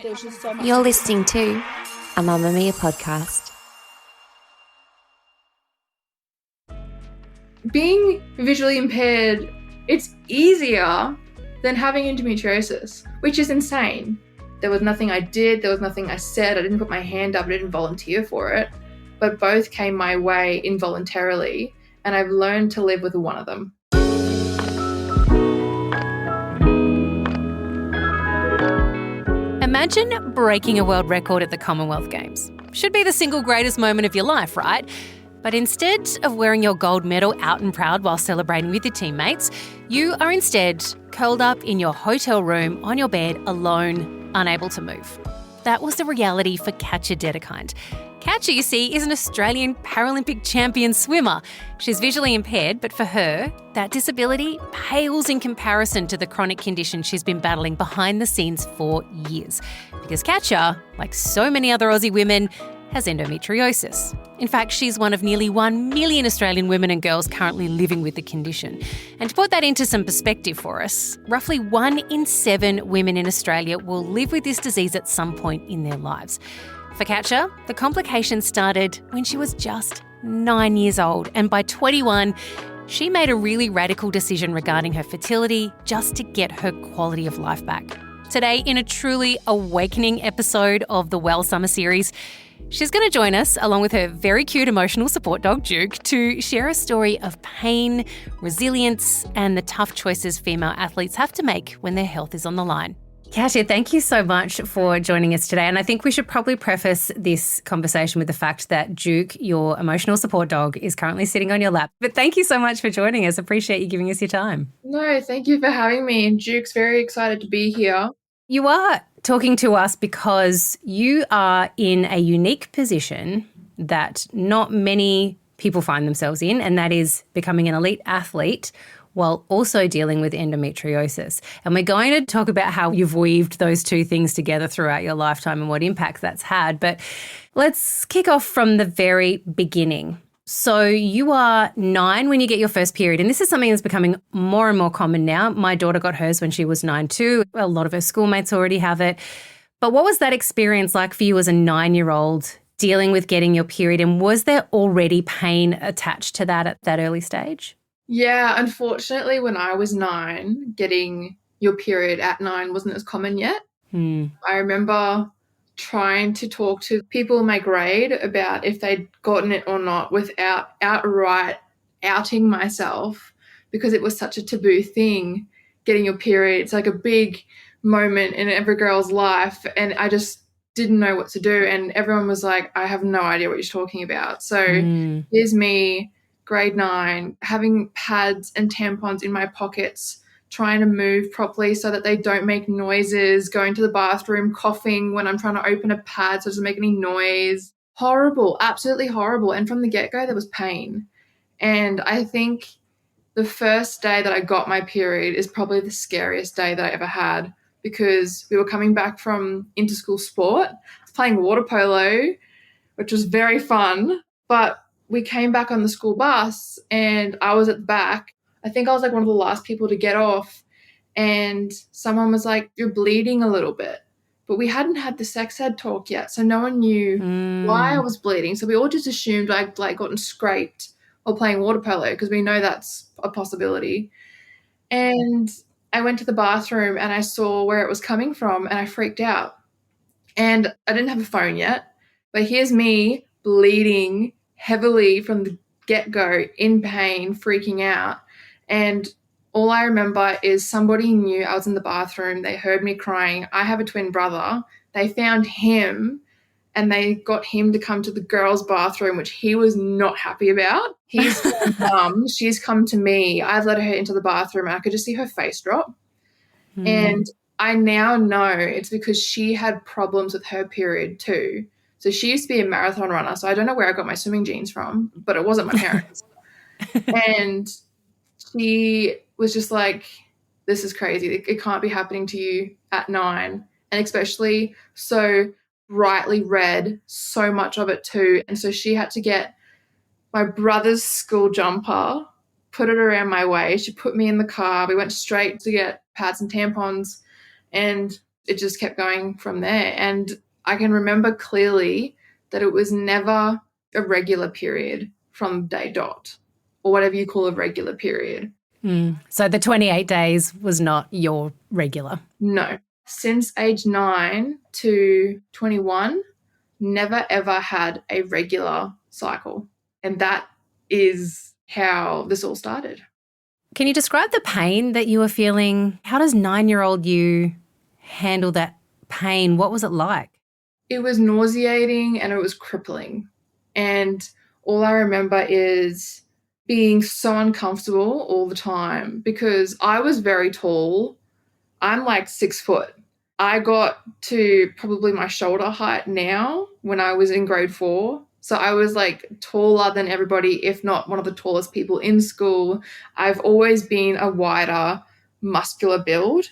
there's just so much. You're listening to a Mamma Mia podcast. Being visually impaired, it's easier than having endometriosis, which is insane. There was nothing I did, there was nothing I said, I didn't put my hand up, I didn't volunteer for it, but both came my way involuntarily, and I've learned to live with one of them. Imagine breaking a world record at the Commonwealth Games. Should be the single greatest moment of your life, right? But instead of wearing your gold medal out and proud while celebrating with your teammates, you are instead curled up in your hotel room on your bed alone, unable to move. That was the reality for Katja Dedekind. Katja, you see, is an Australian Paralympic champion swimmer. She's visually impaired, but for her, that disability pales in comparison to the chronic condition she's been battling behind the scenes for years. Because Katja, like so many other Aussie women, has endometriosis. In fact, she's one of nearly 1 million Australian women and girls currently living with the condition. And to put that into some perspective for us, roughly 1 in 7 women in Australia will live with this disease at some point in their lives. For Katja, the complications started when she was just 9 years old, and by 21, she made a really radical decision regarding her fertility just to get her quality of life back. Today, in a truly awakening episode of the Well Summer series, she's going to join us, along with her very cute emotional support dog, Duke, to share a story of pain, resilience, and the tough choices female athletes have to make when their health is on the line. Katja, thank you so much for joining us today. And I think we should probably preface this conversation with the fact that Duke, your emotional support dog, is currently sitting on your lap. But thank you so much for joining us. Appreciate you giving us your time. No, thank you for having me. And Duke's very excited to be here. You are talking to us because you are in a unique position that not many people find themselves in, and that is becoming an elite athlete while also dealing with endometriosis. And we're going to talk about how you've weaved those two things together throughout your lifetime and what impact that's had. But let's kick off from the very beginning. So you are 9 when you get your first period, and this is something that's becoming more and more common now. My daughter got hers when she was 9 too. A lot of her schoolmates already have it. But what was that experience like for you as a 9-year-old dealing with getting your period, and was there already pain attached to that at that early stage? Yeah, unfortunately, when I was 9, getting your period at 9 wasn't as common yet. I remember trying to talk to people in my grade about if they'd gotten it or not without outright outing myself, because it was such a taboo thing, getting your period. It's like a big moment in every girl's life, and I just didn't know what to do. And everyone was like, I have no idea what you're talking about. So here's me, grade 9, having pads and tampons in my pockets, trying to move properly so that they don't make noises, going to the bathroom, coughing when I'm trying to open a pad so it doesn't make any noise. Horrible, absolutely horrible. And from the get-go, there was pain. And I think the first day that I got my period is probably the scariest day that I ever had, because we were coming back from inter-school sport. I was playing water polo, which was very fun, but we came back on the school bus and I was at the back. I think I was like one of the last people to get off, and someone was like, you're bleeding a little bit. But we hadn't had the sex ed talk yet, so no one knew why I was bleeding. So we all just assumed I'd like gotten scraped while playing water polo, because we know that's a possibility. And I went to the bathroom and I saw where it was coming from and I freaked out. And I didn't have a phone yet, but here's me bleeding heavily from the get-go, in pain, freaking out. And all I remember is somebody knew I was in the bathroom. They heard me crying. I have a twin brother. They found him and they got him to come to the girls' bathroom, which he was not happy about. He's mum. She's come to me. I've let her into the bathroom and I could just see her face drop. And I now know it's because she had problems with her period too. So she used to be a marathon runner. So I don't know where I got my swimming jeans from, but it wasn't my parents. And she was just like, this is crazy. It can't be happening to you at 9. And especially so brightly red, so much of it too. And so she had to get my brother's school jumper, put it around my waist. She put me in the car. We went straight to get pads and tampons. And it just kept going from there. And I can remember clearly that it was never a regular period from day dot, or whatever you call a regular period. So the 28 days was not your regular? No. Since age 9 to 21, never ever had a regular cycle. And that is how this all started. Can you describe the pain that you were feeling? How does 9-year-old you handle that pain? What was it like? It was nauseating and it was crippling. And all I remember is being so uncomfortable all the time because I was very tall. I'm like 6 foot. I got to probably my shoulder height now when I was in grade 4. So I was like taller than everybody, if not one of the tallest people in school. I've always been a wider, muscular build.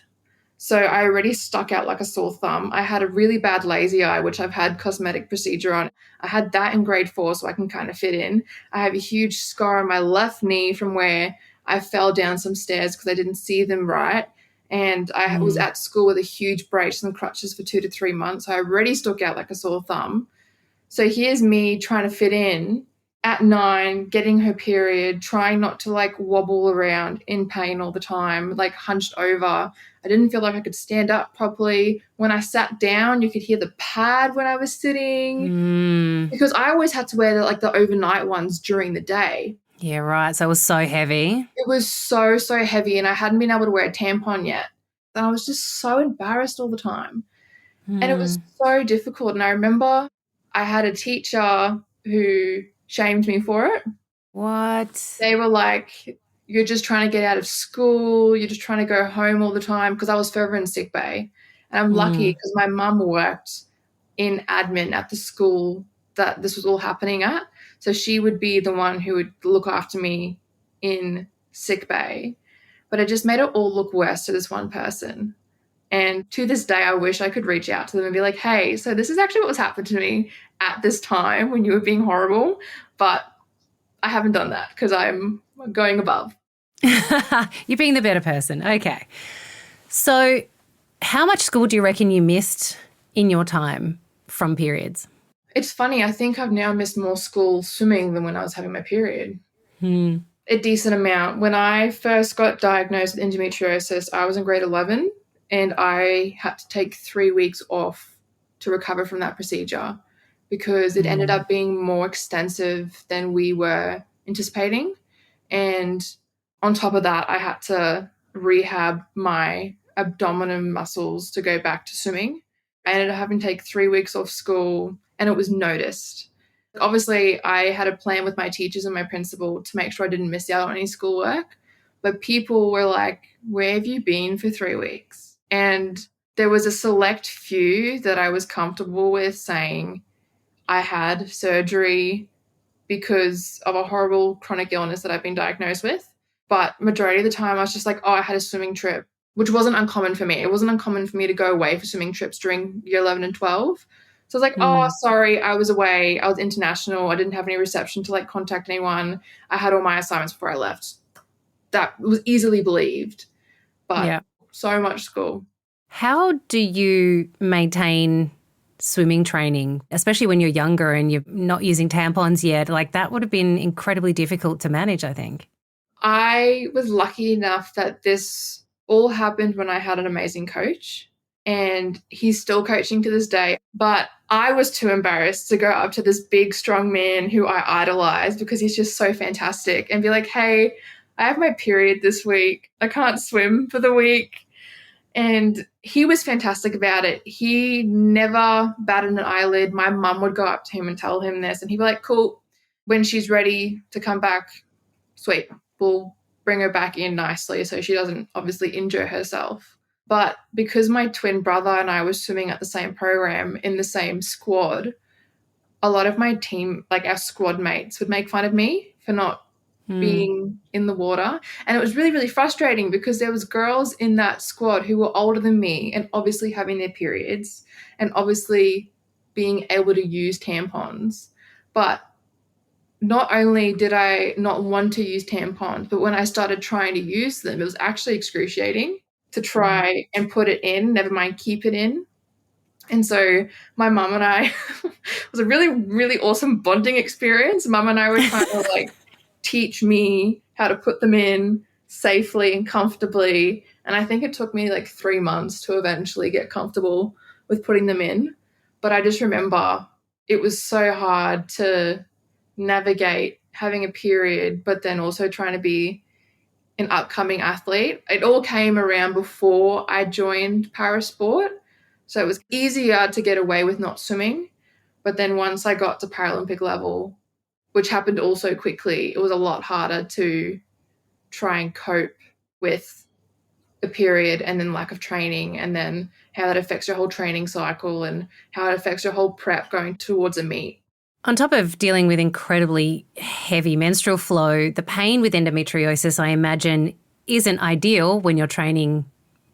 So I already stuck out like a sore thumb. I had a really bad lazy eye, which I've had cosmetic procedure on. I had that in grade 4, so I can kind of fit in. I have a huge scar on my left knee from where I fell down some stairs because I didn't see them right. And I was at school with a huge brace and crutches for 2 to 3 months. So I already stuck out like a sore thumb. So here's me trying to fit in at 9, getting her period, trying not to like wobble around in pain all the time, like hunched over. I didn't feel like I could stand up properly. When I sat down, you could hear the pad when I was sitting because I always had to wear the overnight ones during the day. Yeah, right. So it was so heavy. It was so, so heavy and I hadn't been able to wear a tampon yet. And I was just so embarrassed all the time. And it was so difficult. And I remember I had a teacher who shamed me for it. What? They were like, you're just trying to get out of school. You're just trying to go home all the time because I was forever in sick bay. And I'm lucky because my mum worked in admin at the school that this was all happening at. So she would be the one who would look after me in sick bay. But it just made it all look worse to this one person. And to this day, I wish I could reach out to them and be like, hey, so this is actually what was happened to me at this time when you were being horrible. But I haven't done that because I'm going above. You're being the better person. Okay. So how much school do you reckon you missed in your time from periods? It's funny. I think I've now missed more school swimming than when I was having my period. A decent amount. When I first got diagnosed with endometriosis, I was in grade 11 and I had to take 3 weeks off to recover from that procedure because it ended up being more extensive than we were anticipating. And on top of that, I had to rehab my abdominal muscles to go back to swimming. I ended up having to take 3 weeks off school and it was noticed. Obviously, I had a plan with my teachers and my principal to make sure I didn't miss out on any schoolwork. But people were like, where have you been for 3 weeks? And there was a select few that I was comfortable with saying I had surgery because of a horrible chronic illness that I've been diagnosed with. But majority of the time, I was just like, oh, I had a swimming trip, which wasn't uncommon for me. It wasn't uncommon for me to go away for swimming trips during year 11 and 12. So I was like, oh, sorry, I was away. I was international. I didn't have any reception to like contact anyone. I had all my assignments before I left. That was easily believed, but so much school. How do you maintain swimming training, especially when you're younger and you're not using tampons yet? Like that would have been incredibly difficult to manage, I think. I was lucky enough that this all happened when I had an amazing coach. And he's still coaching to this day. But I was too embarrassed to go up to this big, strong man who I idolize because he's just so fantastic and be like, hey, I have my period this week. I can't swim for the week. And he was fantastic about it. He never batted an eyelid. My mum would go up to him and tell him this. And he'd be like, cool, when she's ready to come back, sweet, we'll bring her back in nicely so she doesn't obviously injure herself. But because my twin brother and I were swimming at the same program in the same squad, a lot of my team, like our squad mates, would make fun of me for not being in the water. And it was really, really frustrating because there was girls in that squad who were older than me and obviously having their periods and obviously being able to use tampons. But not only did I not want to use tampons, but when I started trying to use them, it was actually excruciating. to try and put it in, never mind keep it in. And so my mum and I, it was a really, really awesome bonding experience. Mum and I were trying to like teach me how to put them in safely and comfortably. And I think it took me like 3 months to eventually get comfortable with putting them in. But I just remember it was so hard to navigate having a period, but then also trying to be an upcoming athlete. It all came around before I joined parasport. So it was easier to get away with not swimming. But then once I got to Paralympic level, which happened also quickly, it was a lot harder to try and cope with a period and then lack of training, and then how that affects your whole training cycle and how it affects your whole prep going towards a meet. On top of dealing with incredibly heavy menstrual flow, the pain with endometriosis, I imagine, isn't ideal when you're training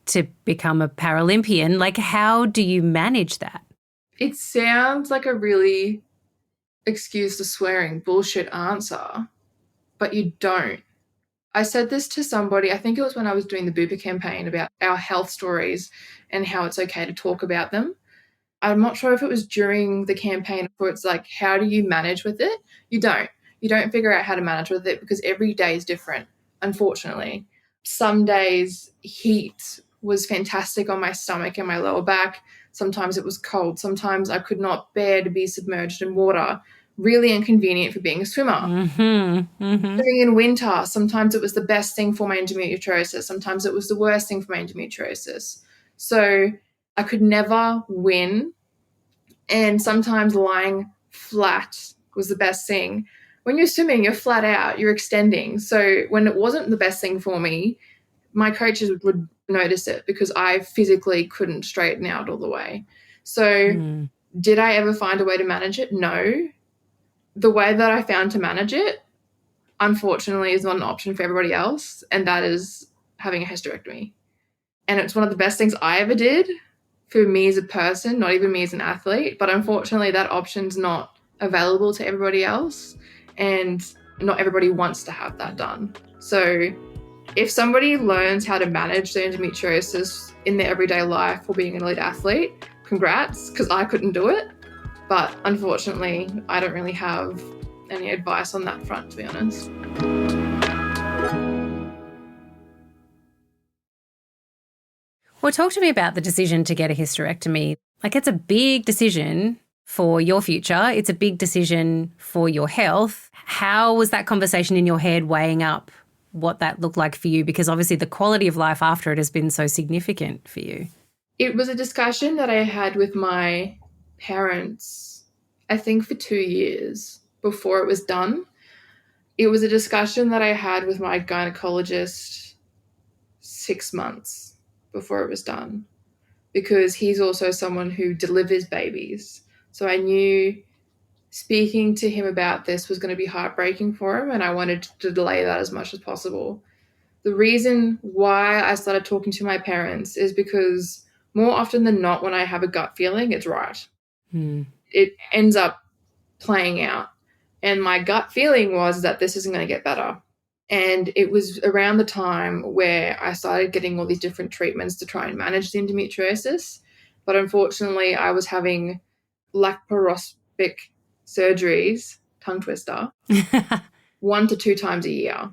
to become a Paralympian. Like, how do you manage that? It sounds like a really, excuse the swearing, bullshit answer, but you don't. I said this to somebody, I think it was when I was doing the Bupa campaign about our health stories and how it's okay to talk about them. I'm not sure if it was during the campaign where it's like, how do you manage with it? You don't. You don't figure out how to manage with it because every day is different, unfortunately. Some days heat was fantastic on my stomach and my lower back. Sometimes it was cold. Sometimes I could not bear to be submerged in water. Really inconvenient for being a swimmer. Swimming in winter, sometimes it was the best thing for my endometriosis. Sometimes it was the worst thing for my endometriosis. So I could never win. And sometimes lying flat was the best thing. When you're swimming, you're flat out, you're extending. So when it wasn't the best thing for me, my coaches would notice it because I physically couldn't straighten out all the way. So did I ever find a way to manage it? No. The way that I found to manage it, unfortunately, is not an option for everybody else, and that is having a hysterectomy. And it's one of the best things I ever did for me as a person, not even me as an athlete, but unfortunately that option's not available to everybody else, and not everybody wants to have that done. So if somebody learns how to manage their endometriosis in their everyday life while being an elite athlete, congrats, because I couldn't do it. But unfortunately, I don't really have any advice on that front, to be honest. Well, talk to me about the decision to get a hysterectomy. Like, it's a big decision for your future. It's a big decision for your health. How was that conversation in your head weighing up what that looked like for you? Because obviously the quality of life after it has been so significant for you. It was a discussion that I had with my parents, I think for 2 years before it was done. It was a discussion that I had with my gynecologist 6 months before it was done, because he's also someone who delivers babies. So I knew speaking to him about this was going to be heartbreaking for him, and I wanted to delay that as much as possible. The reason why I started talking to my parents is because more often than not, when I have a gut feeling, it's right. It ends up playing out. And my gut feeling was that this isn't going to get better. And it was around the time where I started getting all these different treatments to try and manage the endometriosis. But unfortunately, I was having laparoscopic surgeries, tongue twister, 1 to 2 times a year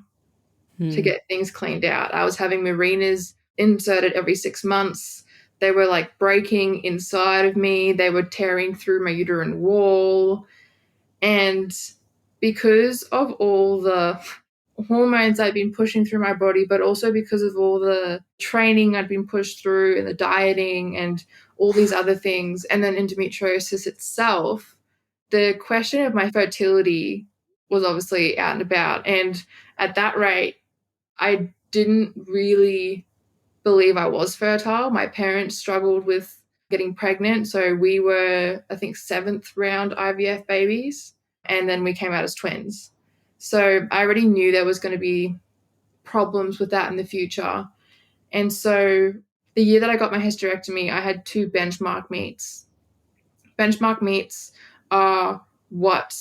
to get things cleaned out. I was having marinas inserted every 6 months. They were like breaking inside of me. They were tearing through my uterine wall. And because of all the hormones I'd been pushing through my body, but also because of all the training I'd been pushed through and the dieting and all these other things, and then endometriosis itself, the question of my fertility was obviously out and about. And at that rate, I didn't really believe I was fertile. My parents struggled with getting pregnant. So we were, I think, 7th round IVF babies, and then we came out as twins. So I already knew there was going to be problems with that in the future. And so the year that I got my hysterectomy, I had 2 benchmark meets. Benchmark meets are what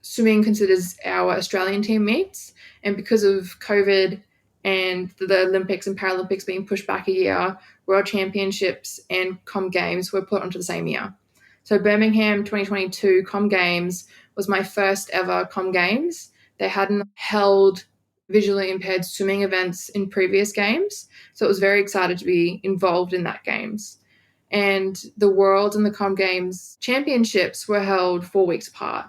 swimming considers our Australian team meets. And because of COVID and the Olympics and Paralympics being pushed back a year, World Championships and Com Games were put onto the same year. So Birmingham 2022 Com Games was my first ever Com Games. They hadn't held visually impaired swimming events in previous games, so it was very excited to be involved in that games. And the World and the Com Games championships were held 4 weeks apart.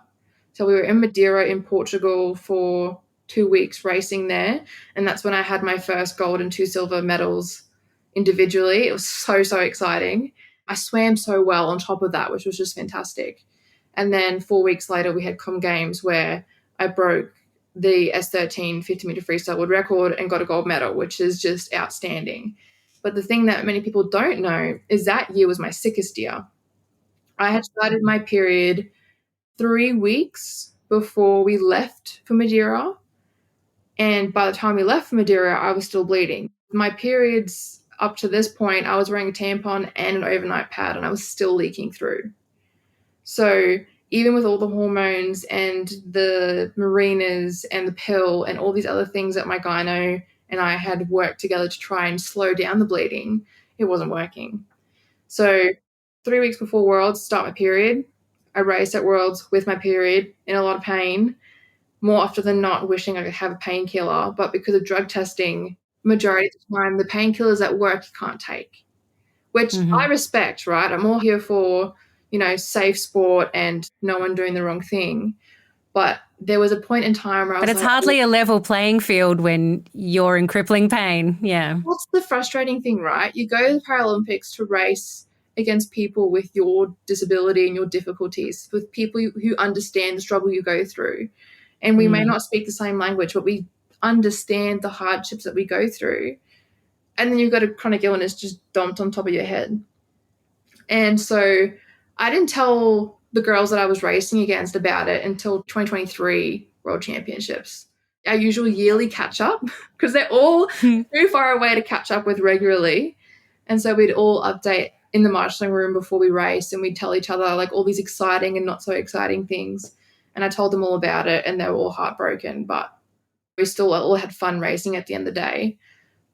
So we were in Madeira in Portugal for 2 weeks racing there, and that's when I had my first gold and 2 silver medals individually. It was so, so exciting. I swam so well on top of that, which was just fantastic. And then 4 weeks later, we had Com Games where I broke the S13 50-meter freestyle world record and got a gold medal, which is just outstanding. But the thing that many people don't know is that year was my sickest year. I had started my period 3 weeks before we left for Madeira. And by the time we left for Madeira, I was still bleeding. My periods up to this point, I was wearing a tampon and an overnight pad, and I was still leaking through. So even with all the hormones and the marinas and the pill and all these other things that my gyno and I had worked together to try and slow down the bleeding, it wasn't working. So 3 weeks before Worlds, start my period. I raced at Worlds with my period in a lot of pain, more often than not wishing I could have a painkiller, but because of drug testing, majority of the time, the painkillers at work you can't take, which I respect, right? I'm all here for, safe sport and no one doing the wrong thing. But there was a point in time where I was But it's hardly a level playing field when you're in crippling pain. Yeah. What's the frustrating thing, right? You go to the Paralympics to race against people with your disability and your difficulties, with people who understand the struggle you go through. And we may not speak the same language, but we understand the hardships that we go through. And then you've got a chronic illness just dumped on top of your head. And so I didn't tell the girls that I was racing against about it until 2023 World Championships. Our usual yearly catch-up, because they're all too far away to catch up with regularly. And so we'd all update in the marshalling room before we race, and we'd tell each other like all these exciting and not so exciting things. And I told them all about it, and they were all heartbroken, but we still all had fun racing at the end of the day.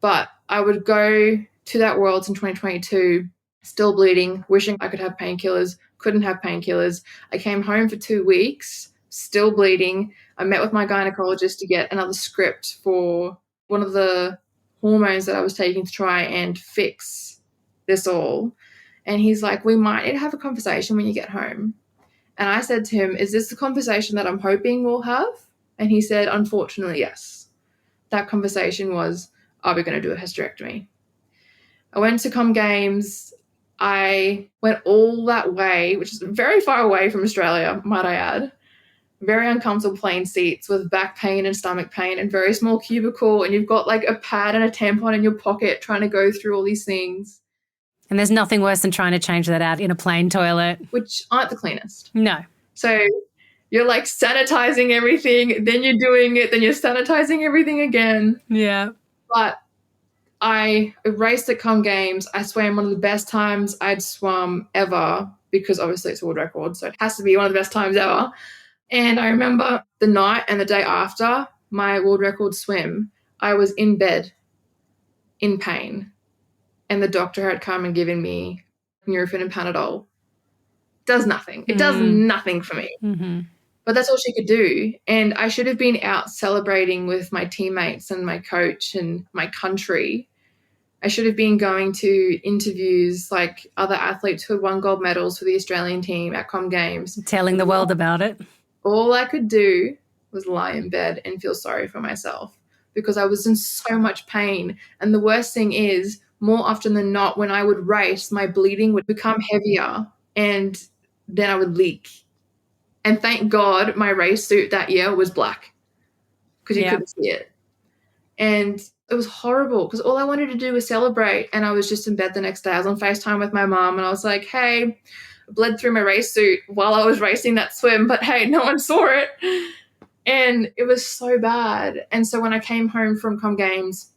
But I would go to that Worlds in 2022, still bleeding, wishing I could have painkillers, couldn't have painkillers. I came home for 2 weeks, still bleeding. I met with my gynecologist to get another script for one of the hormones that I was taking to try and fix this all. And he's like, we might need to have a conversation when you get home. And I said to him, is this the conversation that I'm hoping we'll have? And he said, unfortunately, yes. That conversation was, are we going to do a hysterectomy? I went to Com Games. I went all that way, which is very far away from Australia, might I add. Very uncomfortable plane seats with back pain and stomach pain and very small cubicle, and you've got like a pad and a tampon in your pocket trying to go through all these things. And there's nothing worse than trying to change that out in a plane toilet. Which aren't the cleanest. No. So you're like sanitizing everything, then you're doing it, then you're sanitizing everything again. Yeah. But I raced at Com Games. I swam one of the best times I'd swum ever, because obviously it's a world record, so it has to be one of the best times ever. And I remember the night and the day after my world record swim, I was in bed in pain. And the doctor had come and given me Nurofen and Panadol. Does nothing. It does nothing for me. Mm-hmm. But that's all she could do. And I should have been out celebrating with my teammates and my coach and my country. I should have been going to interviews like other athletes who had won gold medals for the Australian team at Com Games. Telling the world about it. All I could do was lie in bed and feel sorry for myself because I was in so much pain. And the worst thing is, more often than not, when I would race, my bleeding would become heavier and then I would leak. And thank God my race suit that year was black because you couldn't see it. And it was horrible because all I wanted to do was celebrate, and I was just in bed the next day. I was on FaceTime with my mom and I was like, hey, I bled through my race suit while I was racing that swim, but hey, no one saw it. And it was so bad. And so when I came home from Com Games,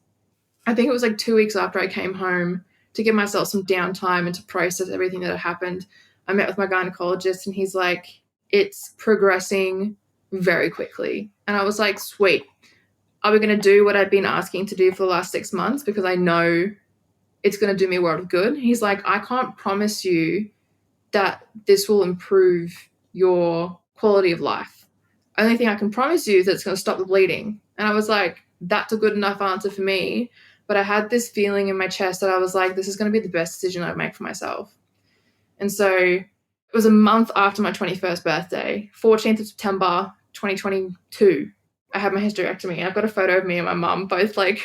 I think it was like 2 weeks after I came home to give myself some downtime and to process everything that had happened, I met with my gynecologist and he's like, it's progressing very quickly. And I was like, sweet. are we going to do what I've been asking to do for the last 6 months because I know it's going to do me a world of good? He's like, I can't promise you that this will improve your quality of life. Only thing I can promise you is that it's going to stop the bleeding. And I was like, that's a good enough answer for me. But I had this feeling in my chest that I was like, this is going to be the best decision I make for myself. And so it was a month after my 21st birthday, 14th of September, 2022. I had my hysterectomy. I've got a photo of me and my mum both like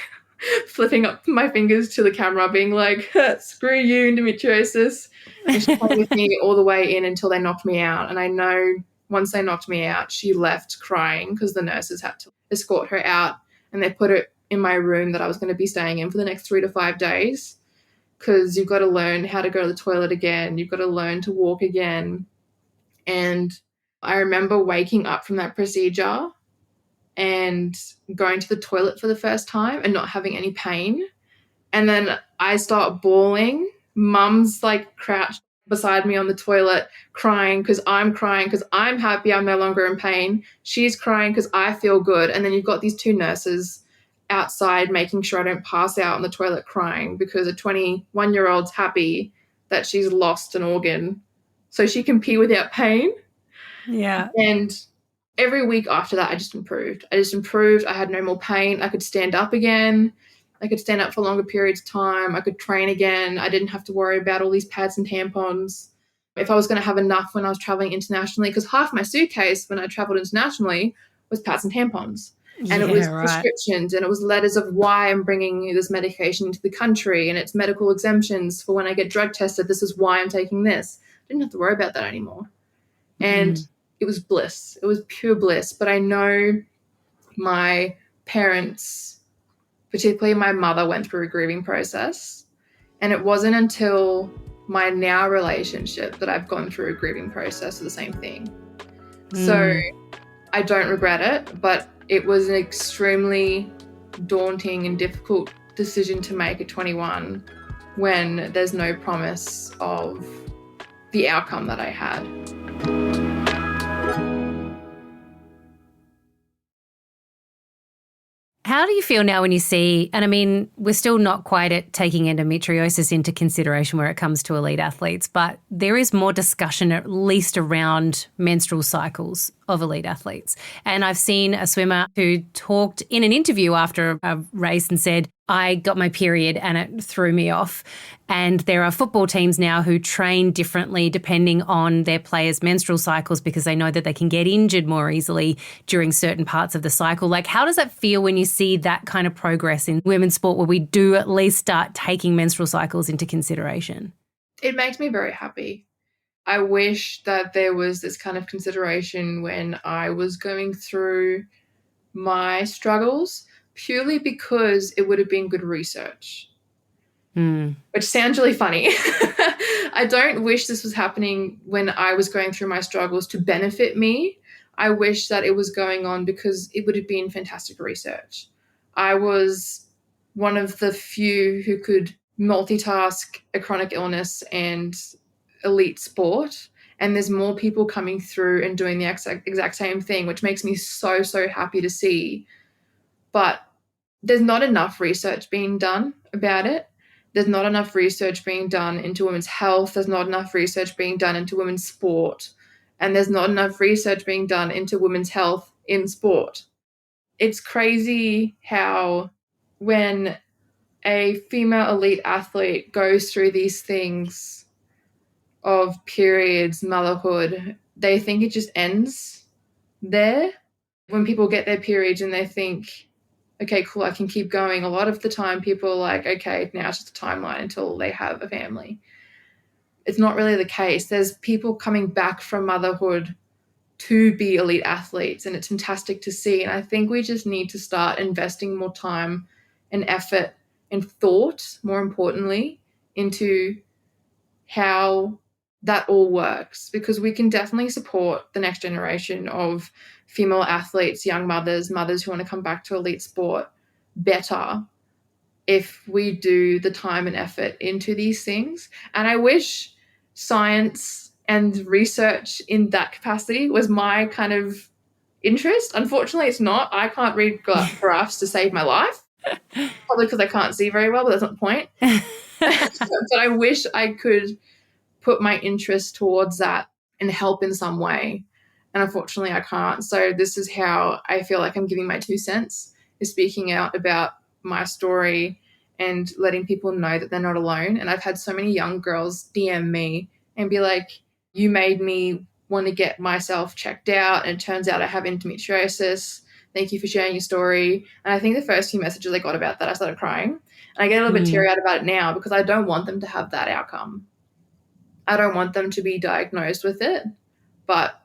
flipping up my fingers to the camera, being like, screw you, endometriosis. And she played with me all the way in until they knocked me out. And I know once they knocked me out, she left crying because the nurses had to escort her out, and they put her in my room that I was going to be staying in for the next 3 to 5 days, because you've got to learn how to go to the toilet again. You've got to learn to walk again. And I remember waking up from that procedure and going to the toilet for the first time and not having any pain. And then I start bawling. Mum's like crouched beside me on the toilet crying because I'm happy I'm no longer in pain. She's crying because I feel good. And then you've got these 2 nurses outside making sure I don't pass out on the toilet crying because a 21-year-old's happy that she's lost an organ so she can pee without pain. Yeah. And every week after that, I just improved. I had no more pain. I could stand up again. I could stand up for longer periods of time. I could train again. I didn't have to worry about all these pads and tampons. If I was going to have enough when I was traveling internationally, because half my suitcase when I traveled internationally was pads and tampons. And it was prescriptions, and it was letters of why I'm bringing this medication into the country, and it's medical exemptions for when I get drug tested. This is why I'm taking this. I didn't have to worry about that anymore. And it was bliss. It was pure bliss. But I know my parents, particularly my mother, went through a grieving process. And it wasn't until my now relationship that I've gone through a grieving process of the same thing. So I don't regret it, but it was an extremely daunting and difficult decision to make at 21 when there's no promise of the outcome that I had. How do you feel now when you see, and I mean, we're still not quite at taking endometriosis into consideration where it comes to elite athletes, but there is more discussion at least around menstrual cycles of elite athletes. And I've seen a swimmer who talked in an interview after a race and said, I got my period and it threw me off. And there are football teams now who train differently depending on their players' menstrual cycles because they know that they can get injured more easily during certain parts of the cycle. Like, how does that feel when you see that kind of progress in women's sport where we do at least start taking menstrual cycles into consideration? It makes me very happy. I wish that there was this kind of consideration when I was going through my struggles, purely because it would have been good research. Which sounds really funny. I don't wish this was happening when I was going through my struggles to benefit me. I wish that it was going on because it would have been fantastic research. I was one of the few who could multitask a chronic illness and elite sport. And there's more people coming through and doing the exact same thing, which makes me so, so happy to see. But there's not enough research being done about it. There's not enough research being done into women's health. There's not enough research being done into women's sport. And there's not enough research being done into women's health in sport. It's crazy how when a female elite athlete goes through these things of periods, motherhood, they think it just ends there. When people get their periods and they think, okay, cool, I can keep going. A lot of the time people are like, okay, now it's just a timeline until they have a family. It's not really the case. There's people coming back from motherhood to be elite athletes, and it's fantastic to see. And I think we just need to start investing more time and effort and thought, more importantly, into how that all works, because we can definitely support the next generation of female athletes, young mothers who want to come back to elite sport better if we do the time and effort into these things. And I wish science and research in that capacity was my kind of interest. Unfortunately, it's not. I can't read graphs to save my life, probably because I can't see very well, but that's not the point. But I wish I could put my interest towards that and help in some way. And unfortunately, I can't. So this is how I feel like I'm giving my 2 cents, is speaking out about my story and letting people know that they're not alone. And I've had so many young girls DM me and be like, you made me want to get myself checked out, and it turns out I have endometriosis. Thank you for sharing your story. And I think the first few messages I got about that, I started crying. And I get a little bit teary-eyed about it now because I don't want them to have that outcome. I don't want them to be diagnosed with it. But,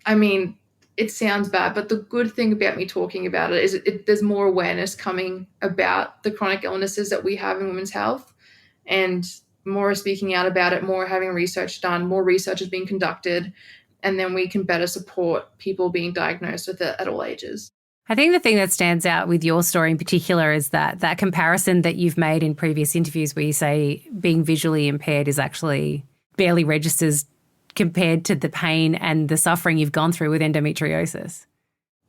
I mean, it sounds bad, but the good thing about me talking about it is there's more awareness coming about the chronic illnesses that we have in women's health, and more speaking out about it, more having research done, more research is being conducted, and then we can better support people being diagnosed with it at all ages. I think the thing that stands out with your story in particular is that comparison that you've made in previous interviews where you say being visually impaired is actually barely registers compared to the pain and the suffering you've gone through with endometriosis.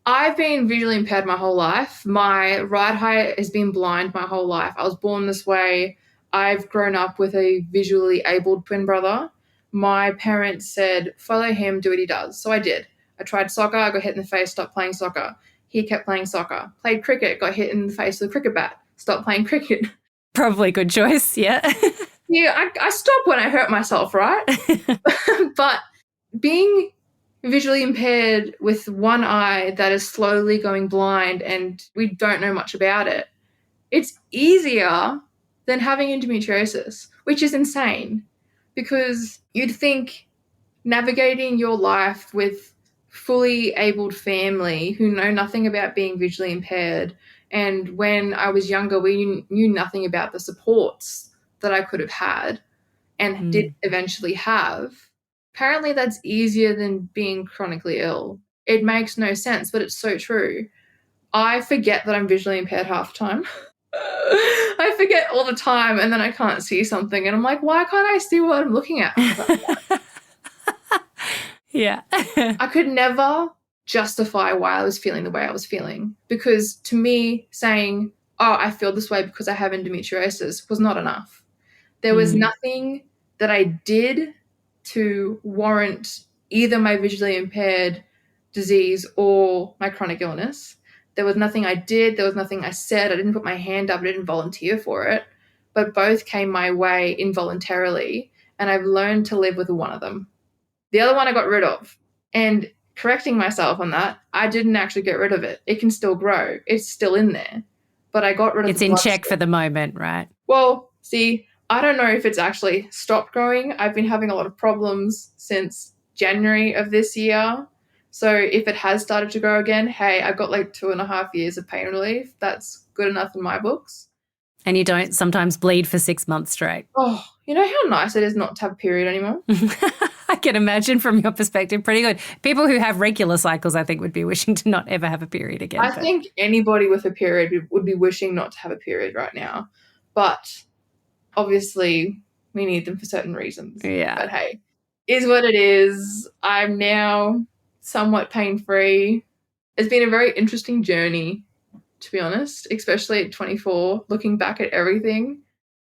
I've been visually impaired my whole life. My right eye has been blind my whole life. I was born this way. I've grown up with a visually abled twin brother. My parents said, follow him, do what he does. So I did. I tried soccer, I got hit in the face, stopped playing soccer. He kept playing soccer. Played cricket, got hit in the face with a cricket bat. Stopped playing cricket. Probably a good choice, yeah. Yeah, I stopped when I hurt myself, right? But being visually impaired with one eye that is slowly going blind and we don't know much about it, it's easier than having endometriosis, which is insane, because you'd think navigating your life with fully abled family who know nothing about being visually impaired, and when I was younger, we knew nothing about the supports that I could have had and did eventually have. Apparently that's easier than being chronically ill. It makes no sense, but it's so true. I forget that I'm visually impaired half the time. I forget all the time, and then I can't see something and I'm like, why can't I see what I'm looking at? Yeah. I could never justify why I was feeling the way I was feeling, because to me saying, oh, I feel this way because I have endometriosis was not enough. There was nothing that I did to warrant either my visually impaired disease or my chronic illness. There was nothing I did. There was nothing I said. I didn't put my hand up. I didn't volunteer for it. But both came my way involuntarily, and I've learned to live with one of them. The other one I got rid of. And correcting myself on that, I didn't actually get rid of it. It can still grow. It's still in there. But I got rid of it. It's in check for the moment, right? Well, see, I don't know if it's actually stopped growing. I've been having a lot of problems since January of this year. So if it has started to grow again, hey, I got like 2.5 years of pain relief. That's good enough in my books. And you don't sometimes bleed for 6 months straight. Oh, you know how nice it is not to have a period anymore? I can imagine from your perspective, pretty good. People who have regular cycles, I think, would be wishing to not ever have a period again. I think anybody with a period would be wishing not to have a period right now. But obviously we need them for certain reasons. Yeah. But hey, is what it is. I'm now somewhat pain-free. It's been a very interesting journey, to be honest, especially at 24, looking back at everything.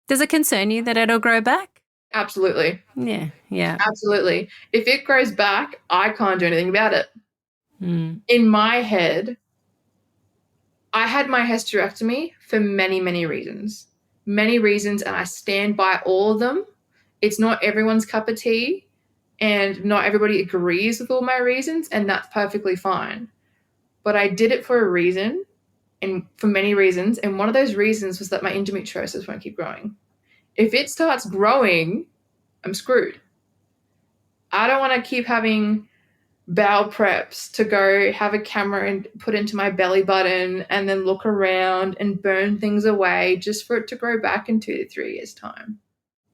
Does it concern you that it'll grow back? Absolutely. Yeah. Absolutely. If it grows back, I can't do anything about it. In my head, I had my hysterectomy for many, many reasons. Many reasons, and I stand by all of them. It's not everyone's cup of tea, and not everybody agrees with all my reasons, and that's perfectly fine. But I did it for a reason, and for many reasons, and one of those reasons was that my endometriosis won't keep growing. If it starts growing, I'm screwed. I don't want to keep having bowel preps to go have a camera and put into my belly button and then look around and burn things away just for it to grow back in 2 to 3 years' time.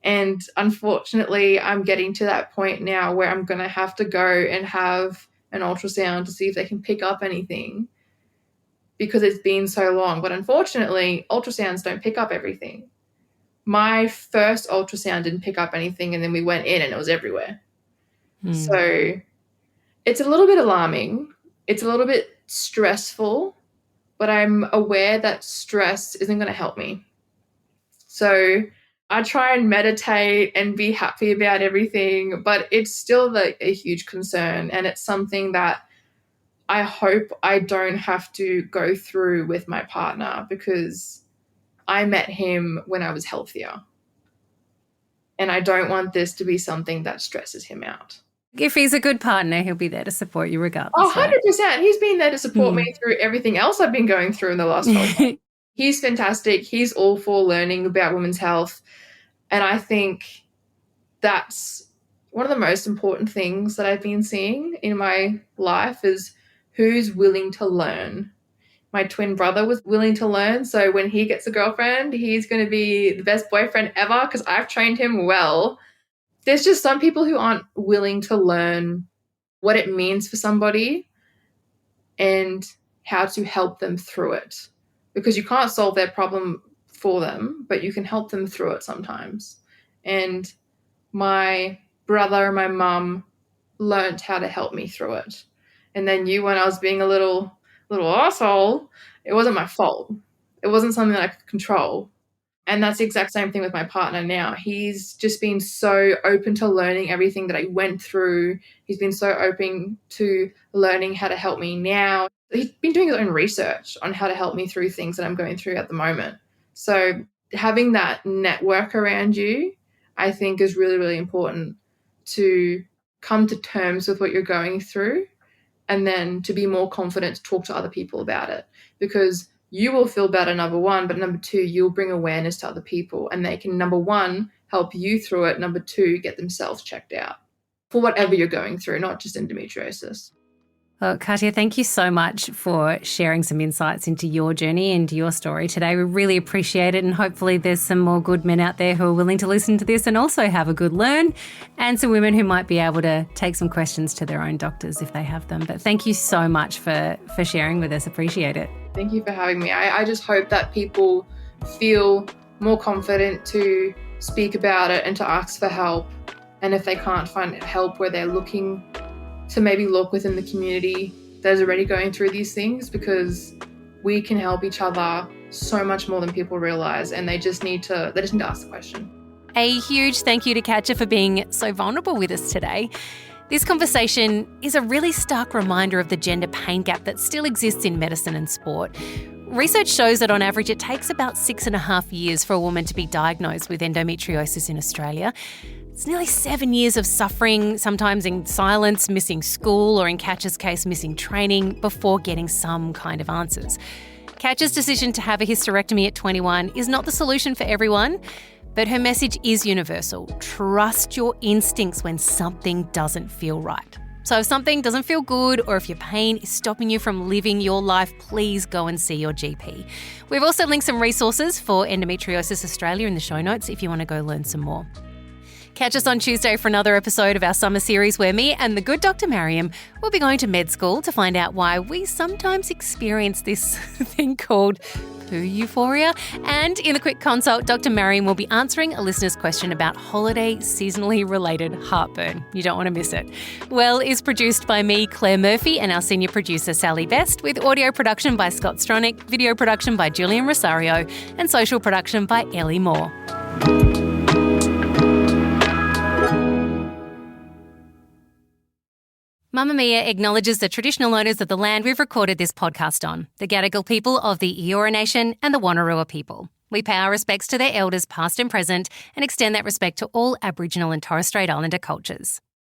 And unfortunately, I'm getting to that point now where I'm going to have to go and have an ultrasound to see if they can pick up anything, because it's been so long. But unfortunately, ultrasounds don't pick up everything. My first ultrasound didn't pick up anything, and then we went in and it was everywhere. So it's a little bit alarming. it's a little bit stressful, but I'm aware that stress isn't going to help me. So I try and meditate and be happy about everything, but it's still like a huge concern. And it's something that I hope I don't have to go through with my partner, because I met him when I was healthier. And I don't want this to be something that stresses him out. If he's a good partner, he'll be there to support you regardless. Oh, 100%. Right? He's been there to support me through everything else I've been going through in the last 12 months. He's fantastic. He's all for learning about women's health. And I think that's one of the most important things that I've been seeing in my life is who's willing to learn. My twin brother was willing to learn. So when he gets a girlfriend, he's going to be the best boyfriend ever because I've trained him well. There's just some people who aren't willing to learn what it means for somebody and how to help them through it, because you can't solve their problem for them, but you can help them through it sometimes. And my brother and my mum learned how to help me through it. And then when I was being a little asshole, it wasn't my fault. It wasn't something that I could control. And that's the exact same thing with my partner now. He's just been so open to learning everything that I went through. He's been so open to learning how to help me now. He's been doing his own research on how to help me through things that I'm going through at the moment. So having that network around you, I think, is really, really important to come to terms with what you're going through, and then to be more confident to talk to other people about it, because you will feel better, number one, but number two, you'll bring awareness to other people, and they can, number one, help you through it, number two, get themselves checked out for whatever you're going through, not just endometriosis. Well, Katja, thank you so much for sharing some insights into your journey and your story today. We really appreciate it, and hopefully there's some more good men out there who are willing to listen to this and also have a good learn, and some women who might be able to take some questions to their own doctors if they have them. But thank you so much for sharing with us. Appreciate it. Thank you for having me. I just hope that people feel more confident to speak about it and to ask for help. And if they can't find help where they're looking, to maybe look within the community that is already going through these things, because we can help each other so much more than people realize, and they just need to ask the question. A huge thank you to Katja for being so vulnerable with us today. This conversation is a really stark reminder of the gender pain gap that still exists in medicine and sport. Research shows that on average it takes about 6.5 years for a woman to be diagnosed with endometriosis in Australia. It's nearly 7 years of suffering, sometimes in silence, missing school, or in Katja's case, missing training, before getting some kind of answers. Katja's decision to have a hysterectomy at 21 is not the solution for everyone, but her message is universal. Trust your instincts when something doesn't feel right. So if something doesn't feel good, or if your pain is stopping you from living your life, please go and see your GP. We've also linked some resources for Endometriosis Australia in the show notes if you want to go learn some more. Catch us on Tuesday for another episode of our summer series where me and the good Dr. Mariam will be going to med school to find out why we sometimes experience this thing called poo euphoria. And in the quick consult, Dr. Mariam will be answering a listener's question about holiday seasonally related heartburn. You don't want to miss it. Well is produced by me, Claire Murphy, and our senior producer, Sally Best, with audio production by Scott Stronach, video production by Julian Rosario, and social production by Ellie Moore. Mamma Mia acknowledges the traditional owners of the land we've recorded this podcast on, the Gadigal people of the Eora Nation and the Wonnarua people. We pay our respects to their elders past and present and extend that respect to all Aboriginal and Torres Strait Islander cultures.